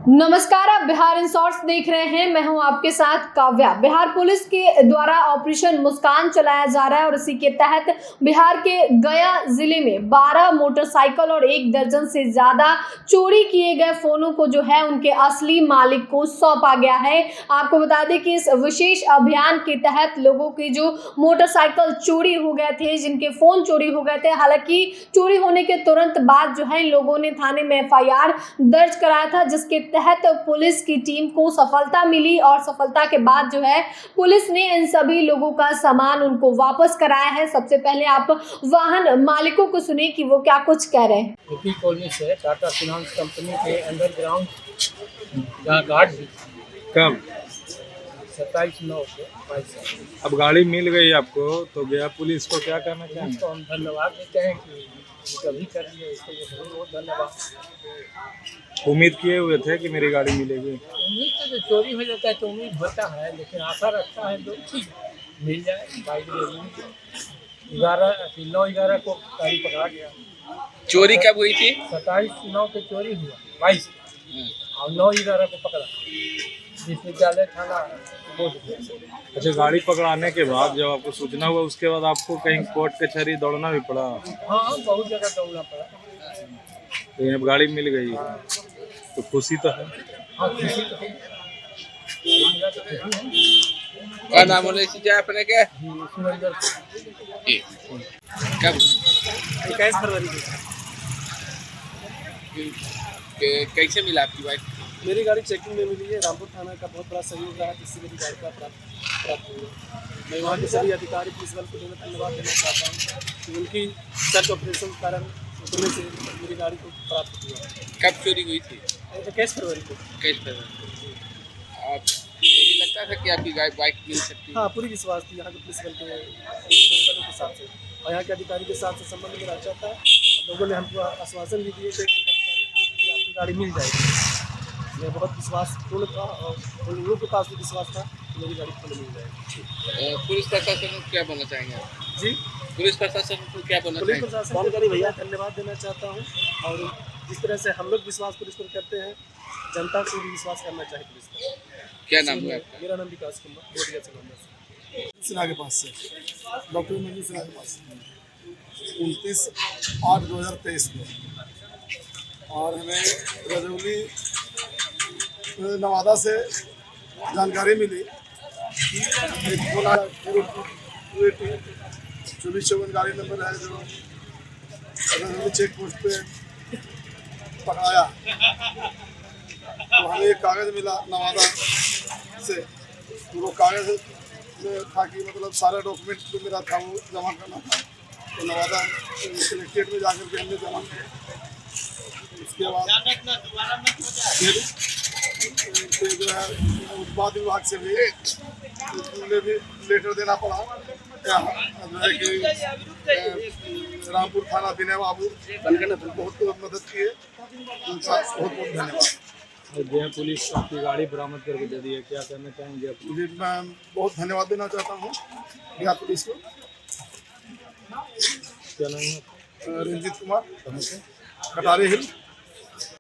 नमस्कार, आप बिहार इंसॉर्ट्स देख रहे हैं। मैं हूं आपके साथ काव्या। बिहार पुलिस के द्वारा ऑपरेशन मुस्कान चलाया जा रहा है और इसी के तहत बिहार के गया जिले में 12 मोटरसाइकिल और 1 दर्जन से ज्यादा चोरी किए गए फोनों को जो है उनके असली मालिक को सौंपा गया है। आपको बता दें कि इस विशेष अभियान के तहत लोगों की जो मोटरसाइकिल चोरी हो गए थे, जिनके फोन चोरी हो गए थे, हालांकि चोरी होने के तुरंत बाद जो है लोगों ने थाने में FIR दर्ज कराया था, जिसके तहत पुलिस की टीम को सफलता मिली और सफलता के बाद जो है पुलिस ने इन सभी लोगों का सामान उनको वापस कराया है। सबसे पहले आप वाहन मालिकों को सुने कि वो क्या कुछ कह रहे हैं। यूपी कॉलोनी से टाटा फाइनेंस कंपनी के अंडरग्राउंड जहाँ गार्ड कब 27/9 को 22। अब गाड़ी मिल गई आपको तो गया पुलिस को क्या कहना चाहेंगे? तो हम धन्यवाद देते हैं कि कभी कर लिए, इसके लिए बहुत बहुत धन्यवाद। उम्मीद किए हुए थे कि मेरी गाड़ी मिलेगी? उम्मीद तो जो चोरी हो जाता है तो उम्मीद होता है, लेकिन आशा रखता है तो मिल जाए। बाइक 9/11 को गाड़ी पकड़ा गया। चोरी कब हुई थी? 27/9 को चोरी हुआ 22 और 9/11 को पकड़ा विश्वविद्यालय थाना बोध। अच्छा, गाड़ी पकड़ाने के बाद जब आपको सूचना हुआ उसके बाद आपको कहीं कोर्ट कचहरी दौड़ना भी पड़ा? हाँ, बहुत जगह दौड़ना पड़ा। तो अब गाड़ी मिल गई तो खुशी तो है। हाँ, खुशी तो है। क्या नाम होने से जाए अपने के? कब? 21 फरवरी कैसे मिला आपकी बाइक? मेरी गाड़ी चेकिंग में मिली है। रामपुर थाना का बहुत बड़ा सहयोग रहा, जिससे मेरी गाड़ी का प्राप्त हुआ। मैं वहाँ के सभी अधिकारी पुलिस बल को धन्यवाद देना चाहता हूँ कि उनकी सर्च ऑपरेशन के कारण उतरने से मेरी गाड़ी को प्राप्त हुआ। कब चोरी हुई थी? 21 फरवरी को। 21 फरवरी। आप मुझे लगता था कि आपकी बाइक मिल सकती है? हाँ, पूरी विश्वास थी यहाँ के पुलिस बल के साथ से और यहाँ के अधिकारी के साथ से संबंध मेरा अच्छा था। लोगों ने हमको आश्वासन भी दिए थे कि आपकी गाड़ी मिल जाएगी। मैं बहुत विश्वासपूर्ण था और उन लोगों के पास भी विश्वास था कि मेरी गाड़ी खुद मिल जाएगी। पुलिस प्रशासन को क्या बोलना चाहेंगे आप? जी, पुलिस प्रशासन को क्या बोलना पुलिस चाहेंगे? प्रशासन को भैया धन्यवाद देना चाहता हूँ और जिस तरह से हम लोग विश्वास पुलिस पर करते हैं, जनता को भी विश्वास करना चाहिए पुलिस पर। क्या नाम है आपका? मेरा नाम विकास कुमार, बोधिया से सिन्हा के पास से डॉक्टर मंजू सिन्हा के पास 29/8/2023 को, और हमें रजौली नवादा से जानकारी मिली कि एक 2454 गाड़ी नंबर है जो रजौली चेक पोस्ट पे पकड़ाया। तो हमें एक कागज़ मिला नवादा से। वो कागज़ में था कि मतलब सारा डॉक्यूमेंट जो मेरा था वो जमा करना था। तो नवादा कलेक्ट्रेट में जाकर के हमने जमा किया। उसके बाद फिर जो है उत्पाद विभाग से भी लेटर देना पड़ा। जो है कि रामपुर थाना विनय बाबू बहुत मदद किए, उनका बहुत बहुत धन्यवाद। और गया पुलिस आपकी गाड़ी बरामद करके दे दी है, क्या कहना चाहेंगे आप? जी, मैं बहुत धन्यवाद देना चाहता हूँ बिहार पुलिस को। क्या नाम है? रंजीत कुमार, कटारी हिल।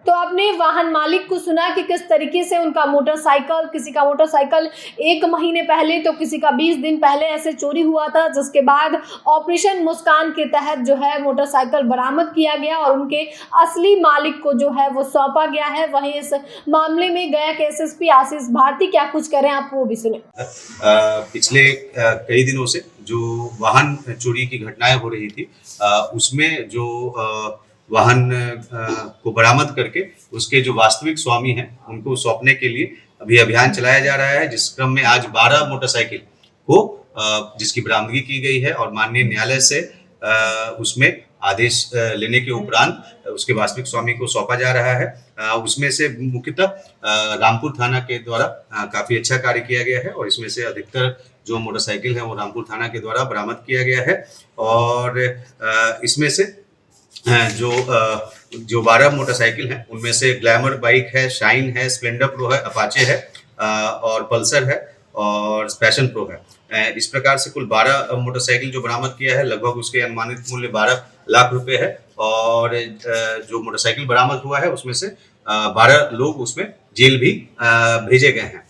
तो आपने वाहन मालिक को सुना कि किस तरीके से उनका मोटरसाइकिल, किसी का मोटरसाइकिल 1 महीने पहले तो किसी का 20 दिन पहले ऐसे चोरी हुआ था, जिसके बाद ऑपरेशन मुस्कान के तहत जो है मोटरसाइकिल बरामद किया गया और उनके असली मालिक को जो है वो सौंपा गया है। वहीं इस मामले में गया के SSP आशीष भारती क्या कुछ करें, आप वो भी सुने। पिछले कई दिनों से जो वाहन चोरी की घटनाएं हो रही थी, उसमें जो वाहन को बरामद करके उसके जो वास्तविक स्वामी हैं उनको सौंपने के लिए अभी अभियान चलाया जा रहा है, जिस क्रम में आज 12 मोटरसाइकिल को जिसकी बरामदगी की गई है और माननीय न्यायालय से उसमें आदेश लेने के उपरांत उसके वास्तविक स्वामी को सौंपा जा रहा है। उसमें से मुख्यतः रामपुर थाना के द्वारा काफ़ी अच्छा कार्य किया गया है और इसमें से अधिकतर जो मोटरसाइकिल है वो रामपुर थाना के द्वारा बरामद किया गया है। और इसमें से जो 12 मोटरसाइकिल हैं उनमें से ग्लैमर बाइक है, शाइन है, स्प्लेंडर प्रो है, अपाचे है और पल्सर है और पैशन प्रो है। इस प्रकार से कुल 12 मोटरसाइकिल जो बरामद किया है, लगभग उसके अनुमानित मूल्य 12 लाख रुपए है। और जो मोटरसाइकिल बरामद हुआ है उसमें से 12 लोग उसमें जेल भी भेजे गए हैं।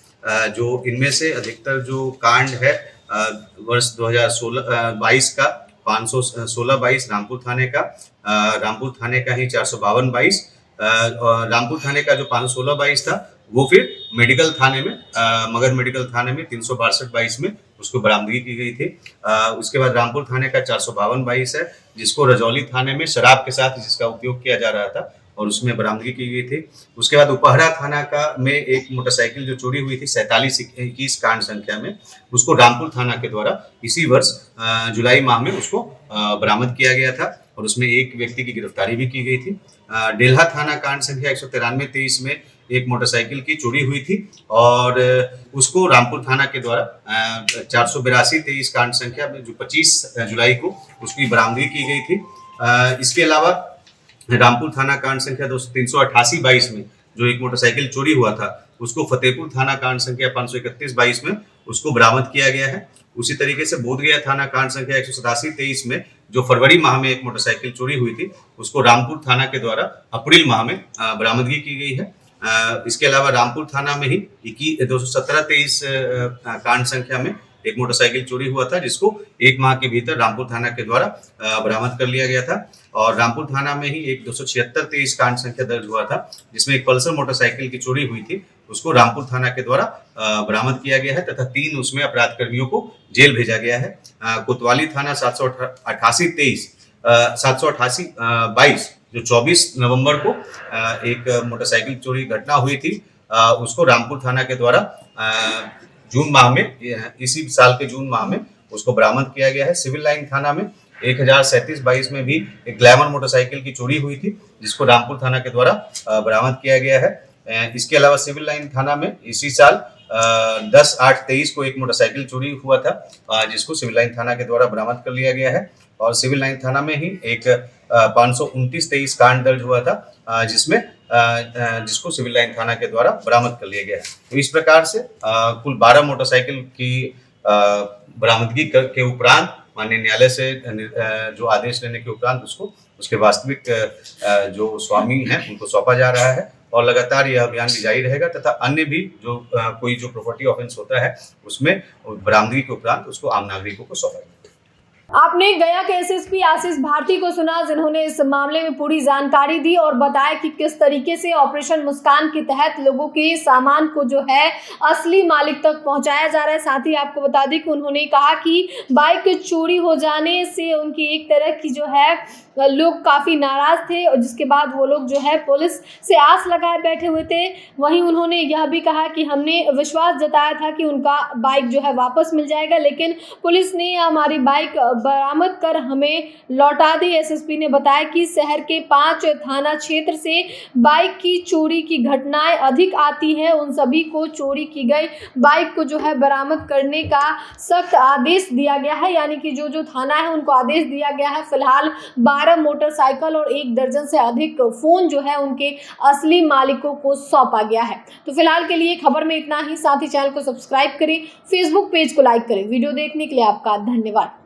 जो इनमें से अधिकतर जो कांड है वर्ष 2016-22 का 516-22 रामपुर थाने का ही 452-22, और रामपुर थाने का जो 516-22 था वो फिर मेडिकल थाने में मगर मेडिकल थाने में 362-22 में उसको बरामदगी की गई थी। उसके बाद रामपुर थाने का 452-22 है, जिसको रजौली थाने में शराब के साथ जिसका उपयोग किया जा रहा था और उसमें बरामदगी की गई थी। उसके बाद उपहरा थाना का में एक मोटरसाइकिल जो चोरी हुई थी 4721 कांड संख्या में, उसको रामपुर थाना के द्वारा इसी वर्ष जुलाई माह में उसको बरामद किया गया था और उसमें एक व्यक्ति की गिरफ्तारी भी की गई थी। डेल्हा थाना कांड संख्या 193-23 में एक मोटरसाइकिल की चोरी हुई थी और उसको रामपुर थाना के द्वारा 482-23 कांड संख्या में जो 25 जुलाई को उसकी बरामदगी की गई थी। इसके अलावा रामपुर थाना कांड संख्या 388-22 में जो एक मोटरसाइकिल चोरी हुआ था उसको फतेहपुर थाना कांड संख्या 531-22 में उसको बरामद किया गया है। उसी तरीके से बोधगया थाना कांड संख्या 187-23 में जो फरवरी माह में एक मोटरसाइकिल चोरी हुई थी उसको रामपुर थाना के द्वारा अप्रैल माह में बरामदगी की गई है। इसके अलावा रामपुर थाना में ही 217-23 कांड संख्या में एक मोटरसाइकिल चोरी हुआ था जिसको एक माह के भीतर रामपुर थाना के द्वारा बरामद कर लिया गया था। और रामपुर थाना में ही एक 276-23 कांड संख्या दर्ज हुआ था जिसमें एक पल्सर मोटरसाइकिल की चोरी हुई थी, उसको रामपुर थाना के द्वारा बरामद किया गया है तथा 3 उसमें अपराध कर्मियों को जेल भेजा गया है। कोतवाली थाना 788-22 जो 24 नवंबर को एक मोटरसाइकिल चोरी घटना हुई थी, उसको रामपुर थाना के द्वारा जून माह में इसी साल के जून माह में उसको बरामद किया गया है। सिविल लाइन थाना में 1037-22 में भी एक ग्लैमर मोटरसाइकिल की चोरी हुई थी जिसको रामपुर थाना के द्वारा बरामद किया गया है। इसके अलावा सिविल लाइन थाना में इसी साल 10/8/23 को एक मोटरसाइकिल चोरी हुआ था जिसको सिविल लाइन थाना के द्वारा बरामद कर लिया गया है। और सिविल लाइन थाना में ही एक 529-23 कांड दर्ज हुआ था जिसको सिविल लाइन थाना के द्वारा बरामद कर लिया गया है। तो इस प्रकार से कुल 12 मोटरसाइकिल की बरामदगी के उपरांत माननीय न्यायालय से जो आदेश लेने के उपरांत उसके वास्तविक जो स्वामी हैं उनको सौंपा जा रहा है और लगातार यह अभियान भी जारी रहेगा तथा अन्य भी जो कोई जो प्रॉपर्टी ऑफेंस होता है उसमें बरामदगी के उपरांत उसको आम नागरिकों को सौंपा जाएगा। आपने गया के एसएसपी आशीष भारती को सुना जिन्होंने इस मामले में पूरी जानकारी दी और बताया कि किस तरीके से ऑपरेशन मुस्कान के तहत लोगों के सामान को जो है असली मालिक तक पहुंचाया जा रहा है। साथ ही आपको बता दें कि उन्होंने कहा कि बाइक चोरी हो जाने से उनकी एक तरह की जो है लोग काफ़ी नाराज़ थे और जिसके बाद वो लोग जो है पुलिस से आस लगाए बैठे हुए थे। वहीं उन्होंने यह भी कहा कि हमने विश्वास जताया था कि उनका बाइक जो है वापस मिल जाएगा, लेकिन पुलिस ने हमारी बाइक बरामद कर हमें लौटा दी। एसएसपी ने बताया कि शहर के 5 थाना क्षेत्र से बाइक की चोरी की घटनाएं अधिक आती हैं। उन सभी को चोरी की गई बाइक को जो है बरामद करने का सख्त आदेश दिया गया है, यानी कि जो थाना है उनको आदेश दिया गया है। फिलहाल 12 मोटरसाइकिल और 1 दर्जन से अधिक फोन जो है उनके असली मालिकों को सौंपा गया है। तो फिलहाल के लिए खबर में इतना ही। साथ ही चैनल को सब्सक्राइब करें, फेसबुक पेज को लाइक करें। वीडियो देखने के लिए आपका धन्यवाद।